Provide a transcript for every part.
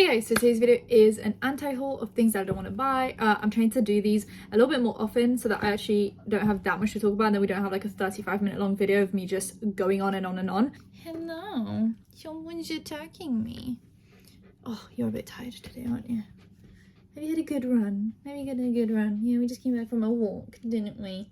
Hey guys, so today's video is an anti-haul of things that I don't want to buy. I'm trying to do these a little bit more often so that I actually don't have that much to talk about and then we don't have like a 35-minute long video of me just going on and on and on. Hello, someone's attacking me. Oh, you're a bit tired today, aren't you? Have you had a good run? Have you had a good run? Yeah, we just came back from a walk, didn't we?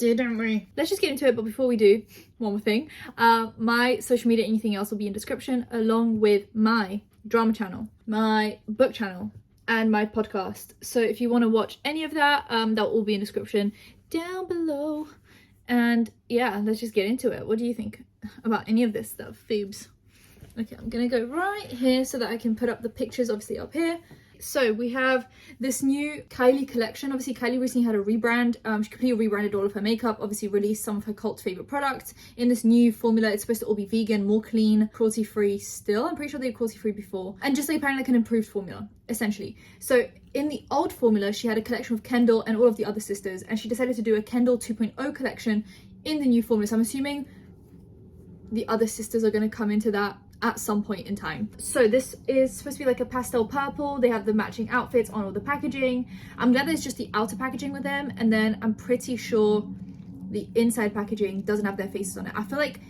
Let's just get into it, but before we do, one more thing. My social media, anything else will be in description, along with my drama channel, my book channel, and my podcast. So if you want to watch any of that, that will all be in description down below. And yeah, let's just get into it. What do you think about any of this stuff, Phoebes? Okay, I'm gonna go right here so that I can put up the pictures, obviously up here. So we have this new Kylie collection. Obviously Kylie recently had a rebrand. She completely rebranded all of her makeup, obviously released some of her cult favorite products in this new formula. It's supposed to all be vegan, more clean, cruelty free still. I'm pretty sure they were cruelty free before, and just like apparently like an improved formula essentially. So in the old formula she had a collection with Kendall and all of the other sisters, and she decided to do a Kendall 2.0 collection in the new formula. So I'm assuming the other sisters are going to come into that at some point in time. So this is supposed to be like a pastel purple. They have the matching outfits on all the packaging. I'm glad there's just the outer packaging with them, and then I'm pretty sure the inside packaging doesn't have their faces on it. I feel like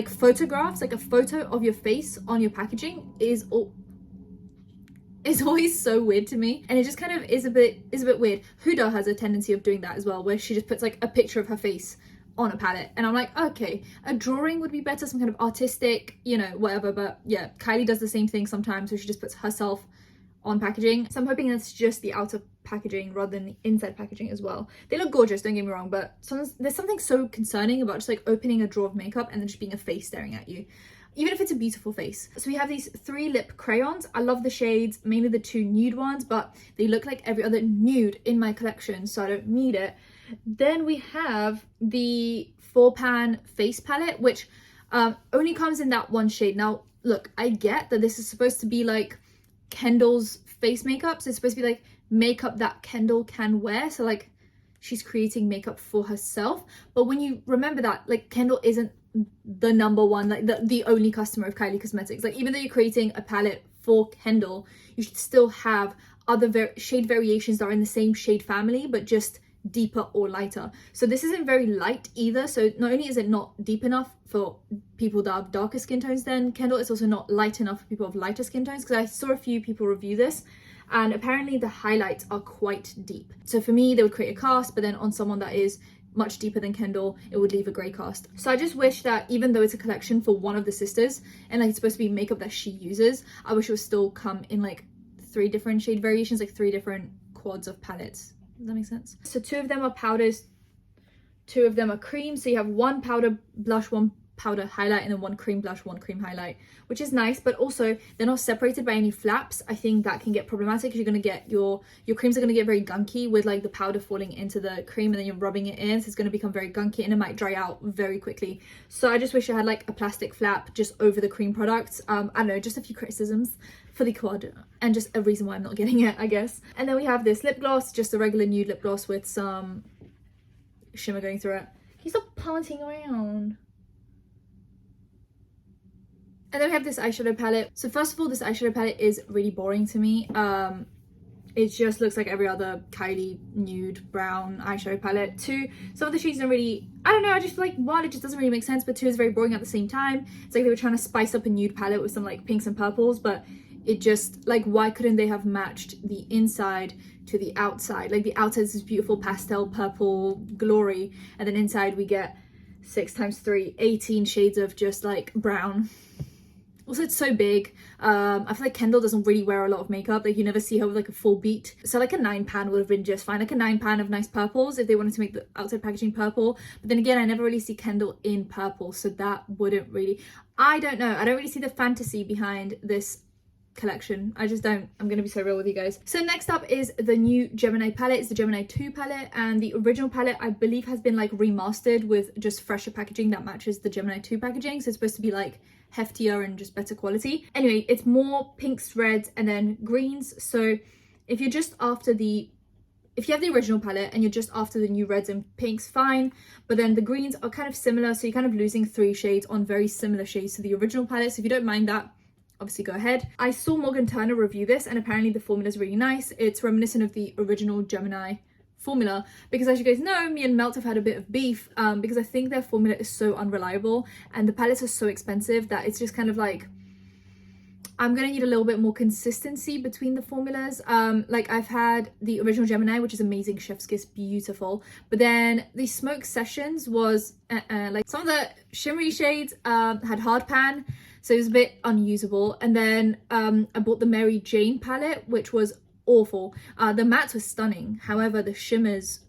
photographs, like a photo of your face on your packaging is always so weird to me, and it just kind of is a bit weird. Huda has a tendency of doing that as well, where she just puts like a picture of her face on a palette, and I'm like, okay, a drawing would be better, some kind of artistic, you know, whatever. But yeah, Kylie does the same thing sometimes, so she just puts herself on packaging. So I'm hoping that's just the outer packaging rather than the inside packaging as well. They look gorgeous, don't get me wrong, but sometimes there's something so concerning about just like opening a drawer of makeup and then just being a face staring at you, even if it's a beautiful face. So we have these 3 lip crayons. I love the shades, mainly the 2 nude ones, but they look like every other nude in my collection, so I don't need it. Then we have the 4-pan face palette, which only comes in that one shade. Now look, I get that this is supposed to be like Kendall's face makeup, so it's supposed to be like makeup that Kendall can wear, so like she's creating makeup for herself. But when you remember that like Kendall isn't the #1, like the only customer of Kylie Cosmetics, like even though you're creating a palette for Kendall, you should still have other shade variations that are in the same shade family but just deeper or lighter. So this isn't very light either, so not only is it not deep enough for people that have darker skin tones than Kendall, it's also not light enough for people of lighter skin tones, because I saw a few people review this and apparently the highlights are quite deep. So for me they would create a cast, but then on someone that is much deeper than Kendall it would leave a grey cast. So I just wish that even though it's a collection for one of the sisters and like it's supposed to be makeup that she uses, I wish it would still come in like 3 different shade variations, like 3 different quads of palettes. Does that make sense? So 2 of them are powders, 2 of them are cream. So you have 1 powder blush, 1 powder highlight, and then 1 cream blush, 1 cream highlight, which is nice, but also they're not separated by any flaps. I think that can get problematic because you're going to get your creams are going to get very gunky with like the powder falling into the cream and then you're rubbing it in, so it's going to become very gunky and it might dry out very quickly. So I just wish I had like a plastic flap just over the cream products. I don't know, just a few criticisms for the quad and just a reason why I'm not getting it, I guess. And then we have this lip gloss, just a regular nude lip gloss with some shimmer going through it. Can you stop pouncing around? And then we have this eyeshadow palette. So first of all, this eyeshadow palette is really boring to me. It just looks like every other Kylie nude brown eyeshadow palette. 2, some of the shades don't really, I don't know, I just feel like 1, it just doesn't really make sense, but 2 is very boring at the same time. It's like they were trying to spice up a nude palette with some like pinks and purples, but it just, like, why couldn't they have matched the inside to the outside? Like the outside is this beautiful pastel purple glory, and then inside we get 6 times 3, 18 shades of just like brown. Also, it's so big. I feel like Kendall doesn't really wear a lot of makeup. Like you never see her with like a full beat. So like a 9-pan would have been just fine. Like a 9-pan of nice purples if they wanted to make the outside packaging purple. But then again, I never really see Kendall in purple, so that wouldn't really, I don't know. I don't really see the fantasy behind this collection. I just don't. I'm gonna be so real with you guys. So next up is the new Gemini palette. It's the Gemini 2 palette, and the original palette I believe has been like remastered with just fresher packaging that matches the Gemini 2 packaging. So it's supposed to be like heftier and just better quality. Anyway, it's more pinks, reds, and then greens. So if you're just after if you have the original palette and you're just after the new reds and pinks, fine, but then the greens are kind of similar, so you're kind of losing 3 shades on very similar shades to the original palette. So if you don't mind that, obviously go ahead. I saw Morgan Turner review this, and apparently the formula is really nice. It's reminiscent of the original Gemini formula, because as you guys know, me and Melt have had a bit of beef because I think their formula is so unreliable and the palettes are so expensive that it's just kind of like, I'm gonna need a little bit more consistency between the formulas. Like I've had the original Gemini, which is amazing, chef's kiss, beautiful, but then the Smoke Sessions was like some of the shimmery shades had hard pan, so it was a bit unusable. And then I bought the Mary Jane palette, which was awful. The mattes were stunning, however the shimmers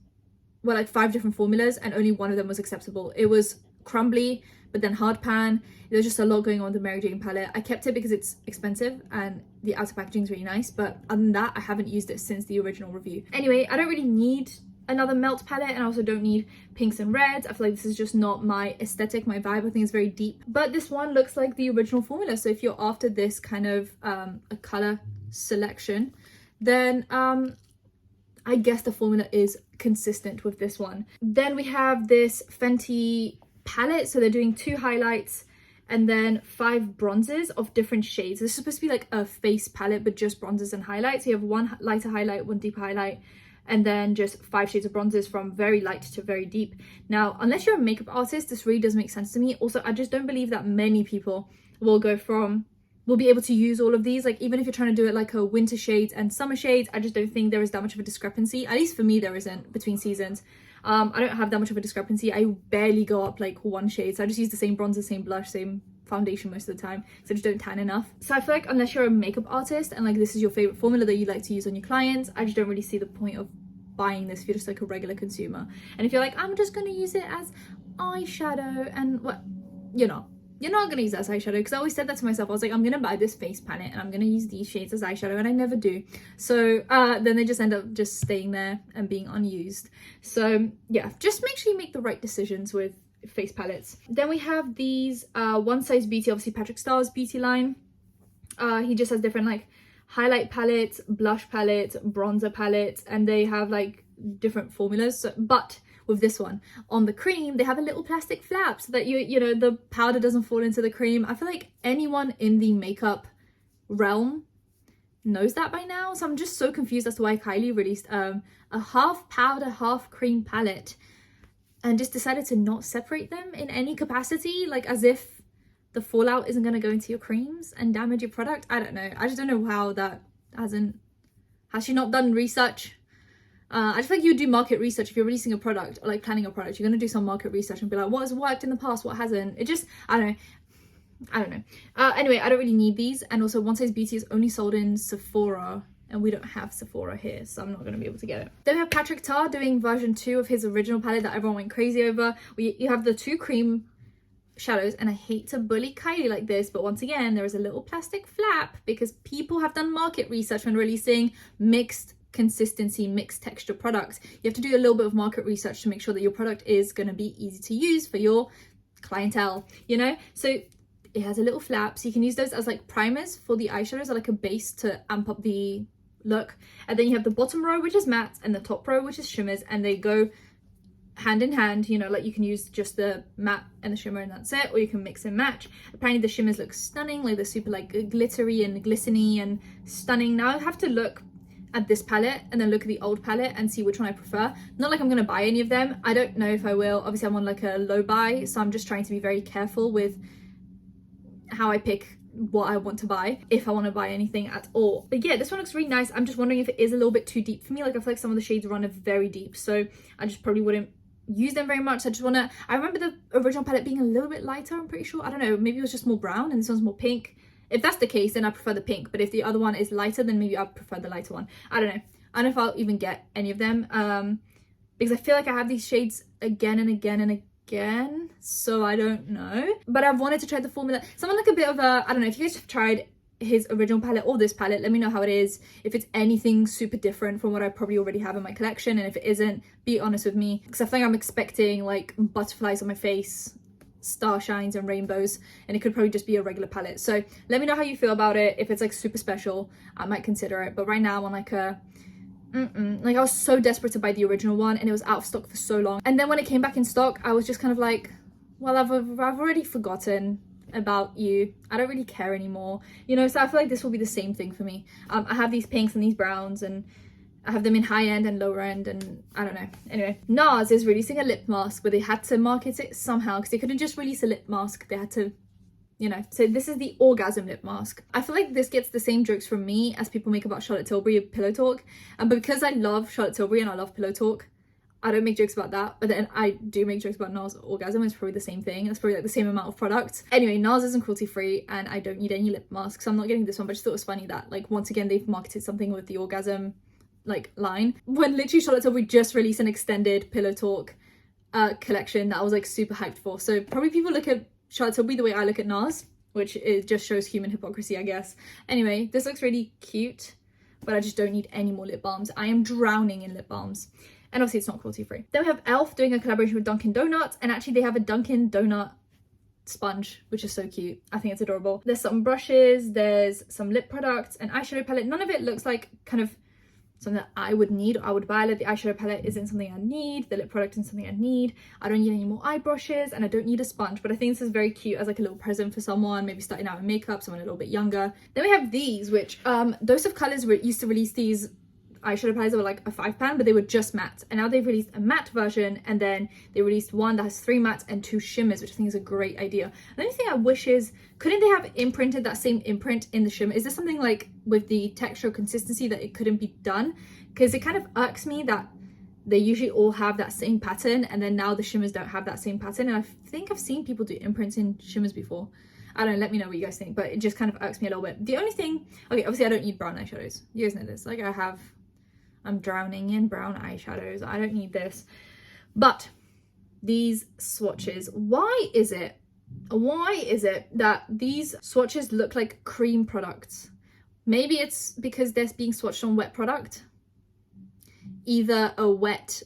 were like 5 different formulas and only one of them was acceptable. It was crumbly, but then hard pan. There's just a lot going on with the Mary Jane palette. I kept it because it's expensive and the outer packaging is really nice, but other than that, I haven't used it since the original review. Anyway, I don't really need another Melt palette, and I also don't need pinks and reds. I feel like this is just not my aesthetic, my vibe. I think it's very deep, but this one looks like the original formula. So if you're after this kind of a color selection, then I guess the formula is consistent with this one. Then we have this Fenty palette, so they're doing 2 highlights and then 5 bronzes of different shades. This is supposed to be like a face palette but just bronzes and highlights. You have 1 lighter highlight, 1 deeper highlight, and then just 5 shades of bronzes from very light to very deep. Now, unless you're a makeup artist, this really does make sense to me. Also, I just don't believe that many people will be able to use all of these. Like even if you're trying to do it like a winter shades and summer shades, I just don't think there is that much of a discrepancy. At least for me, there isn't between seasons. I don't have that much of a discrepancy. I barely go up like 1 shade, so I just use the same bronzer, same blush, same foundation most of the time, so I just don't tan enough. So I feel like unless you're a makeup artist and like this is your favorite formula that you like to use on your clients, I just don't really see the point of buying this if you're just like a regular consumer. And if you're like, I'm just going to use it as eyeshadow, and what, you're not going to use that as eyeshadow, because I always said that to myself. I was like, I'm going to buy this face palette and I'm going to use these shades as eyeshadow, and I never do. So then they just end up just staying there and being unused. So yeah, just make sure you make the right decisions with face palettes. Then we have these One Size Beauty, obviously Patrick Starr's beauty line. He just has different like highlight palettes, blush palettes, bronzer palettes, and they have like different formulas. So, but with this one, on the cream, they have a little plastic flap so that you know, the powder doesn't fall into the cream. I feel like anyone in the makeup realm knows that by now. So I'm just so confused as to why Kylie released a half powder, half cream palette and just decided to not separate them in any capacity, like as if the fallout isn't going to go into your creams and damage your product. I don't know. I just don't know how that has she not done research? I just feel like you do market research if you're releasing a product or like planning a product. You're going to do some market research and be like, what has worked in the past, what hasn't. It just, I don't know. Anyway, I don't really need these. And also One Size Beauty is only sold in Sephora, and we don't have Sephora here, so I'm not going to be able to get it. Then we have Patrick Starr doing version 2 of his original palette that everyone went crazy over. You have the 2 cream shadows, and I hate to bully Kylie like this, but once again, there is a little plastic flap because people have done market research when releasing mixed consistency, mixed texture products. You have to do a little bit of market research to make sure that your product is going to be easy to use for your clientele, you know? So it has a little flap, so you can use those as like primers for the eyeshadows, or like a base to amp up the look. And then you have the bottom row, which is matte, and the top row, which is shimmers, and they go hand in hand, you know, like you can use just the matte and the shimmer and that's it, or you can mix and match. Apparently the shimmers look stunning, like they're super like glittery and glistening and stunning. Now I have to look at this palette and then look at the old palette and see which one I prefer. Not like I'm gonna buy any of them. I don't know if I will. Obviously I'm on like a low buy, so I'm just trying to be very careful with how I pick what I want to buy, if I want to buy anything at all. But yeah, this one looks really nice. I'm just wondering if it is a little bit too deep for me. Like I feel like some of the shades run very deep, so I just probably wouldn't use them very much. I remember the original palette being a little bit lighter, I'm pretty sure. I don't know, maybe it was just more brown and this one's more pink. If that's the case, then I prefer the pink, but if the other one is lighter, then maybe I prefer the lighter one. I don't know. I don't know if I'll even get any of them, because I feel like I have these shades again and again and again, so I don't know. But I've wanted to try the formula. Someone like a bit of a, I don't know, if you guys have tried his original palette or this palette, let me know how it is, if it's anything super different from what I probably already have in my collection, and if it isn't, be honest with me, because I think I'm expecting like butterflies on my face, star shines and rainbows, and it could probably just be a regular palette. So let me know how you feel about it. If it's like super special, I might consider it, but right now I'm on like a like I was so desperate to buy the original one and it was out of stock for so long, and then when it came back in stock I was just kind of like, well, I've already forgotten about you. I don't really care anymore, you know. So I feel like this will be the same thing for me. I have these pinks and these browns, and I have them in high end and lower end, and I don't know. Anyway, Nars is releasing a lip mask, but they had to market it somehow because they couldn't just release a lip mask. They had to, you know. So this is the orgasm lip mask. I feel like this gets the same jokes from me as people make about Charlotte Tilbury Pillow Talk, but because I love Charlotte Tilbury and I love Pillow Talk, I don't make jokes about that, but then I do make jokes about Nars orgasm. It's probably the same thing. It's probably like the same amount of product. Anyway, Nars isn't cruelty free and I don't need any lip masks. So I'm not getting this one, but I just thought it was funny that like once again they've marketed something with the orgasm like line when literally Charlotte Tilbury just released an extended Pillow Talk collection that I was like super hyped for. So probably people look at Charlotte Tilbury the way I look at Nars, which it just shows human hypocrisy, I guess. Anyway, this looks really cute, but I just don't need any more lip balms. I am drowning in lip balms. And obviously it's not cruelty free. Then we have e.l.f. doing a collaboration with Dunkin' Donuts, and actually they have a Dunkin' Donut sponge, which is so cute. I think it's adorable. There's some brushes, there's some lip products, an eyeshadow palette. None of it looks like kind of something that I would need or I would buy. Like the eyeshadow palette isn't something I need, the lip product isn't something I need. I don't need any more eye brushes, and I don't need a sponge, but I think this is very cute as like a little present for someone, maybe starting out in makeup, someone a little bit younger. Then we have these, which Dose of Colors used to release these eyeshadow palettes that were like a £5, but they were just matte, and now they've released a matte version, and then they released one that has 3 mattes and 2 shimmers, which I think is a great idea. The only thing I wish is, couldn't they have imprinted that same imprint in the shimmer? Is there something like with the texture or consistency that it couldn't be done? Because it kind of irks me that they usually all have that same pattern, and then now the shimmers don't have that same pattern, and I think I've seen people do imprints in shimmers before. I don't know, let me know what you guys think, but it just kind of irks me a little bit. The only thing, okay, obviously I don't need brown eyeshadows. You guys know this, like I'm drowning in brown eyeshadows. I don't need this. But these swatches, why is it that these swatches look like cream products? Maybe it's because they're being swatched on wet product. Either a wet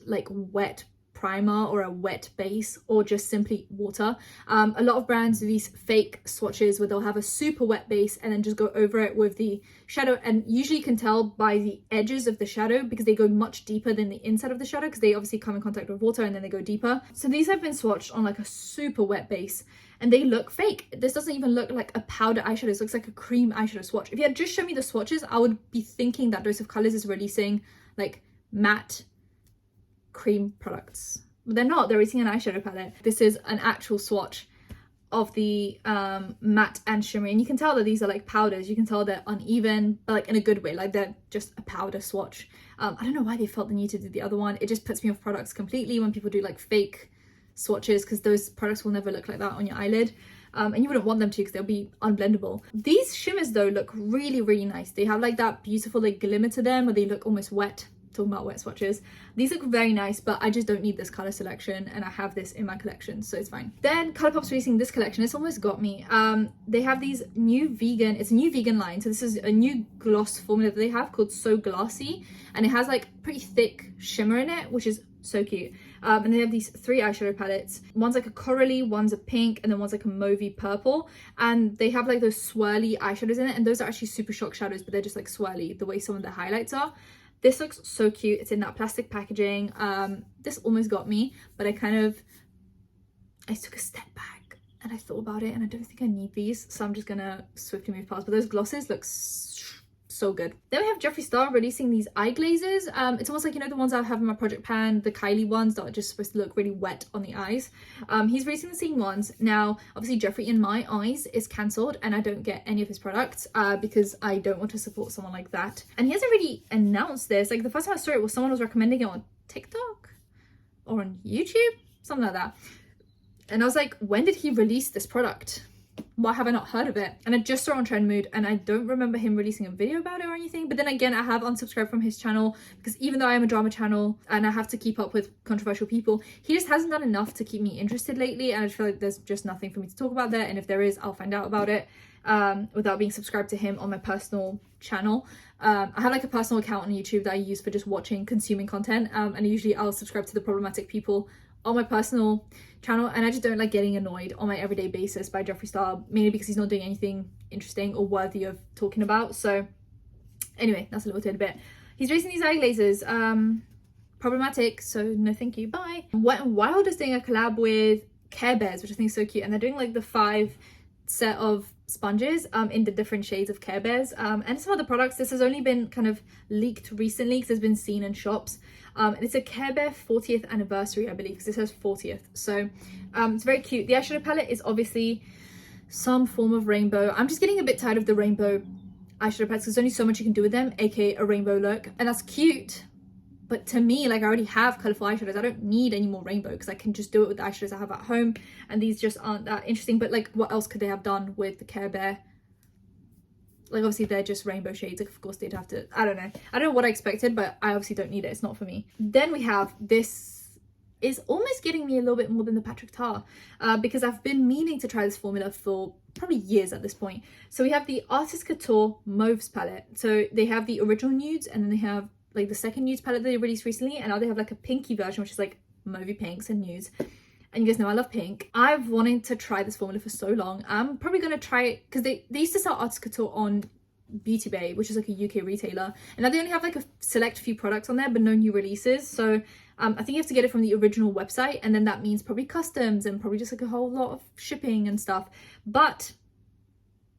primer or a wet base, or just simply water. A lot of brands do these fake swatches where they'll have a super wet base and then just go over it with the shadow, and usually you can tell by the edges of the shadow because they go much deeper than the inside of the shadow because they obviously come in contact with water and then they go deeper. So these have been swatched on like a super wet base and they look fake. This doesn't even look like a powder eyeshadow. This looks like a cream eyeshadow swatch. If you had just shown me the swatches, I would be thinking that Dose of Colors is releasing like matte cream products, but they're not. They're releasing an eyeshadow palette. This is an actual swatch of the matte and shimmery, and you can tell that these are like powders. You can tell they're uneven, but like in a good way, like they're just a powder swatch. I don't know why they felt the need to do the other one. It just puts me off products completely when people do like fake swatches, because those products will never look like that on your eyelid. And you wouldn't want them to because they'll be unblendable. These shimmers though look really, really nice. They have like that beautiful like glimmer to them where they look almost wet. Talking about wet swatches, these look very nice, but I just don't need this color selection, and I have this in my collection, so it's fine. Then Colourpop's releasing this collection. It's almost got me. They have these new vegan, it's a new vegan line, so this is a new gloss formula that they have called So Glassy, and it has like pretty thick shimmer in it, which is so cute. And they have these 3 eyeshadow palettes. One's like a corally, one's a pink, and then one's like a mauvey purple, and they have like those swirly eyeshadows in it, and those are actually super shock shadows, but they're just like swirly the way some of the highlights are. This looks so cute. It's in that plastic packaging. This almost got me, but I took a step back and I thought about it, and I don't think I need these, so I'm just gonna swiftly move past. But those glosses look so good. Then we have Jeffree Star releasing these eye glazes. It's almost like, you know, the ones I have in my project pan, the Kylie ones that are just supposed to look really wet on the eyes. He's releasing the same ones. Now, obviously Jeffree in my eyes is cancelled and I don't get any of his products because I don't want to support someone like that. And he hasn't really announced this. Like the first time I saw it was someone was recommending it on TikTok or on YouTube, something like that. And I was like, when did he release this product? Why have I not heard of it? And I just saw it on Trend Mood, and I don't remember him releasing a video about it or anything. But then again, I have unsubscribed from his channel because even though I am a drama channel and I have to keep up with controversial people, he just hasn't done enough to keep me interested lately, and I just feel like there's just nothing for me to talk about there. And if there is, I'll find out about it without being subscribed to him on my personal channel. I have like a personal account on YouTube that I use for just watching, consuming content, and usually I'll subscribe to the problematic people on my personal channel, and I just don't like getting annoyed on my everyday basis by Jeffree Star, mainly because he's not doing anything interesting or worthy of talking about. So anyway, that's a little tidbit. He's releasing these eye glazes. Problematic, so no thank you, bye. Wet n Wild is doing a collab with Care Bears, which I think is so cute, and they're doing like the 5 set of sponges in the different shades of Care Bears and some other products. This has only been kind of leaked recently because it's been seen in shops. It's a Care Bear 40th anniversary, I believe, because it says 40th. So it's very cute. The eyeshadow palette is obviously some form of rainbow. I'm just getting a bit tired of the rainbow eyeshadow palettes because there's only so much you can do with them, aka a rainbow look, and that's cute. But to me, like, I already have colourful eyeshadows. I don't need any more rainbow because I can just do it with the eyeshadows I have at home. And these just aren't that interesting. But, like, what else could they have done with the Care Bear? Like, obviously, they're just rainbow shades. Like, of course, they'd have to... I don't know. I don't know what I expected, but I obviously don't need it. It's not for me. Then we have this... is almost getting me a little bit more than the Patrick Tar. Because I've been meaning to try this formula for probably years at this point. So we have the Artist Couture Mauves palette. So they have the original nudes, and then they have... like the second nudes palette that they released recently, and now they have like a pinky version, which is like mauvey pinks and nudes. And you guys know I love pink. I've wanted to try this formula for so long. I'm probably gonna try it because they used to sell Artist Couture on Beauty Bay, which is like a UK retailer, and now they only have like a select few products on there but no new releases. So I think you have to get it from the original website, and then that means probably customs and probably just like a whole lot of shipping and stuff. But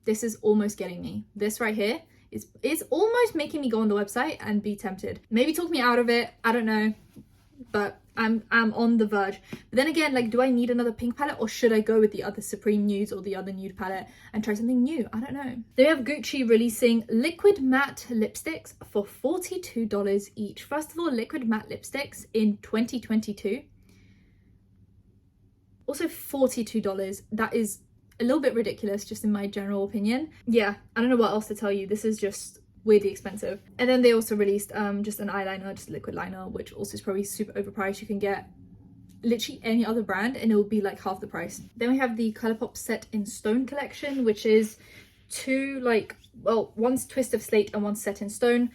this is almost getting me. This right here it's almost making me go on the website and be tempted. Maybe talk me out of it, I don't know, but I'm on the verge. But then again, like, do I need another pink palette, or should I go with the other Supreme nudes or the other nude palette and try something new? I don't know. They have Gucci releasing liquid matte lipsticks for $42 each. First of all, liquid matte lipsticks in 2022. Also $42. That is a little bit ridiculous, just in my general opinion. Yeah, I don't know what else to tell you. This is just weirdly expensive. And then they also released just an eyeliner, just a liquid liner, which also is probably super overpriced. You can get literally any other brand and it will be like half the price. Then we have the Colourpop Set in Stone collection, which is two, like, well, one's Twist of Slate and one's Set in Stone.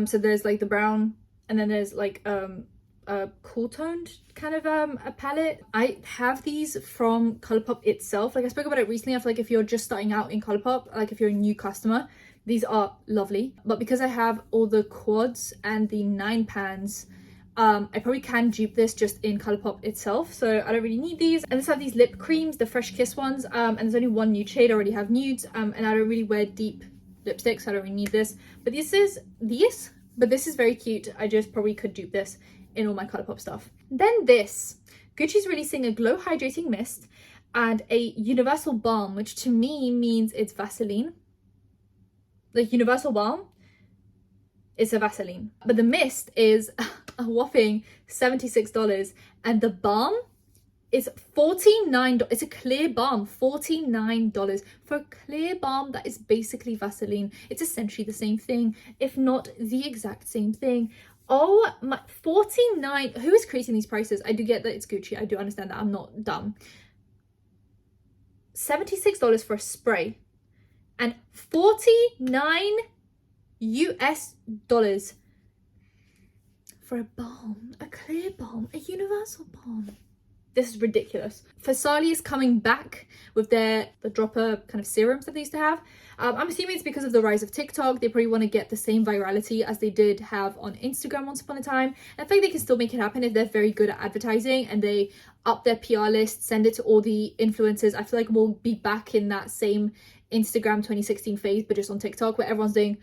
So there's like the brown, and then there's like a cool toned kind of a palette. I have these from Colourpop itself. Like, I spoke about it recently. I feel like if you're just starting out in Colourpop, like if you're a new customer, these are lovely. But because I have all the quads and the 9 pans, I probably can dupe this just in Colourpop itself, so I don't really need these. And I have these lip creams, the Fresh Kiss ones, and there's only one nude shade. I already have nudes, and I don't really wear deep lipsticks, so I don't really need this. But this is very cute. I just probably could dupe this in all my Colourpop stuff. Then this, Gucci's releasing a glow hydrating mist and a universal balm, which to me means it's Vaseline. Like, universal balm is a Vaseline, but the mist is a whopping $76, and the balm is $49. It's a clear balm, $49 for a clear balm that is basically Vaseline. It's essentially the same thing, if not the exact same thing. Oh my, 49. Who is creating these prices? I do get that it's Gucci. I do understand that. I'm not dumb. $76 for a spray and $49 US for a balm, a clear balm, a universal balm. This is ridiculous. Farsali is coming back with the dropper kind of serums that they used to have. I'm assuming it's because of the rise of TikTok. They probably want to get the same virality as they did have on Instagram once upon a time. And I think they can still make it happen if they're very good at advertising and they up their PR list, send it to all the influencers. I feel like we'll be back in that same Instagram 2016 phase, but just on TikTok, where everyone's doing...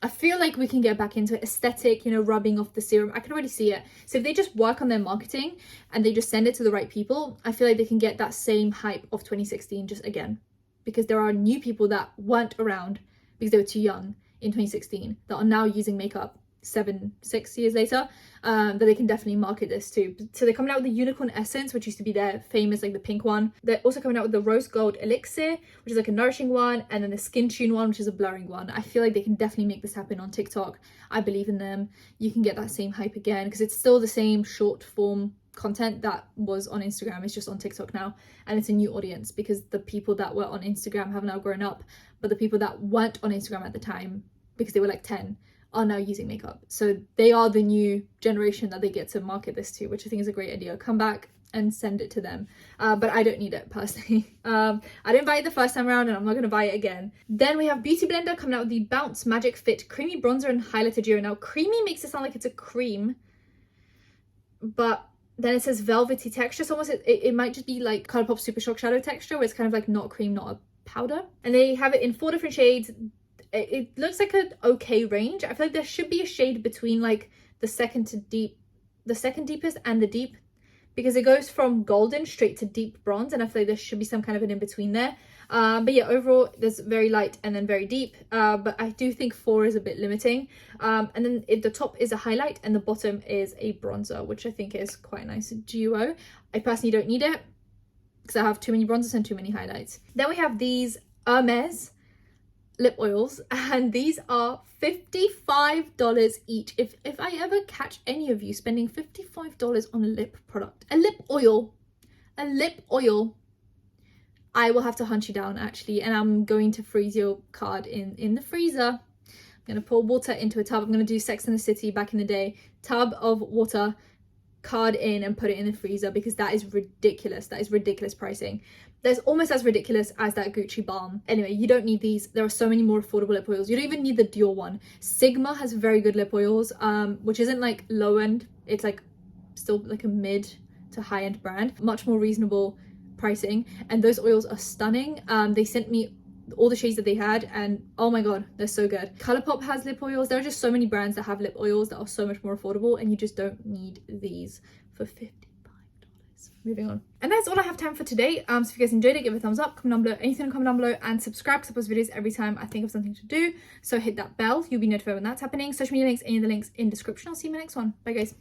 I feel like we can get back into aesthetic, you know, rubbing off the serum. I can already see it. So if they just work on their marketing and they just send it to the right people, I feel like they can get that same hype of 2016 just again. Because there are new people that weren't around because they were too young in 2016 that are now using makeup 6 years later, that they can definitely market this to. So they're coming out with the Unicorn Essence, which used to be their famous, like the pink one. They're also coming out with the Rose Gold Elixir, which is like a nourishing one, and then the Skin Tune one, which is a blurring one. I feel like they can definitely make this happen on TikTok. I believe in them. You can get that same hype again because it's still the same short form content that was on Instagram. It's just on TikTok now, and it's a new audience because the people that were on Instagram have now grown up, but the people that weren't on Instagram at the time because they were like 10 are now using makeup. So they are the new generation that they get to market this to, which I think is a great idea. Come back and send it to them. But I don't need it personally. I didn't buy it the first time around and I'm not going to buy it again. Then we have Beauty Blender coming out with the Bounce Magic Fit Creamy Bronzer and Highlighter Duo. Now, creamy makes it sound like it's a cream, but then it says velvety texture. So almost it might just be like Colourpop Super Shock Shadow texture, where it's kind of like not cream, not a powder, and they have it in 4 different shades. It looks like an okay range. I feel like there should be a shade between like the second deepest and the deep, because it goes from golden straight to deep bronze, and I feel like there should be some kind of an in-between there. But yeah, overall there's very light and then very deep, but I do think 4 is a bit limiting. And then the top is a highlight and the bottom is a bronzer, which I think is quite a nice duo. I personally don't need it because I have too many bronzers and too many highlights. Then we have these Hermes lip oils, and these are $55 each. If I ever catch any of you spending $55 on a lip product, a lip oil, I will have to hunt you down actually, and I'm going to freeze your card in the freezer. I'm gonna pour water into a tub. I'm gonna do Sex and the City back in the day, tub of water, card in, and put it in the freezer, because that is ridiculous. That is ridiculous pricing. That's almost as ridiculous as that Gucci balm. Anyway, you don't need these. There are so many more affordable lip oils. You don't even need the Dior one. Sigma has very good lip oils, which isn't like low end. It's like still like a mid to high end brand, much more reasonable pricing, and those oils are stunning. They sent me all the shades that they had, and oh my god, they're so good. Colourpop has lip oils. There are just so many brands that have lip oils that are so much more affordable, and you just don't need these for $55. Moving on. And that's all I have time for today. So if you guys enjoyed it, give it a thumbs up, comment down below, anything, comment down below, and subscribe, because I post videos every time I think of something to do. So hit that bell, you'll be notified when that's happening. Social media links, any of the links in description. I'll see you in my next one. Bye guys.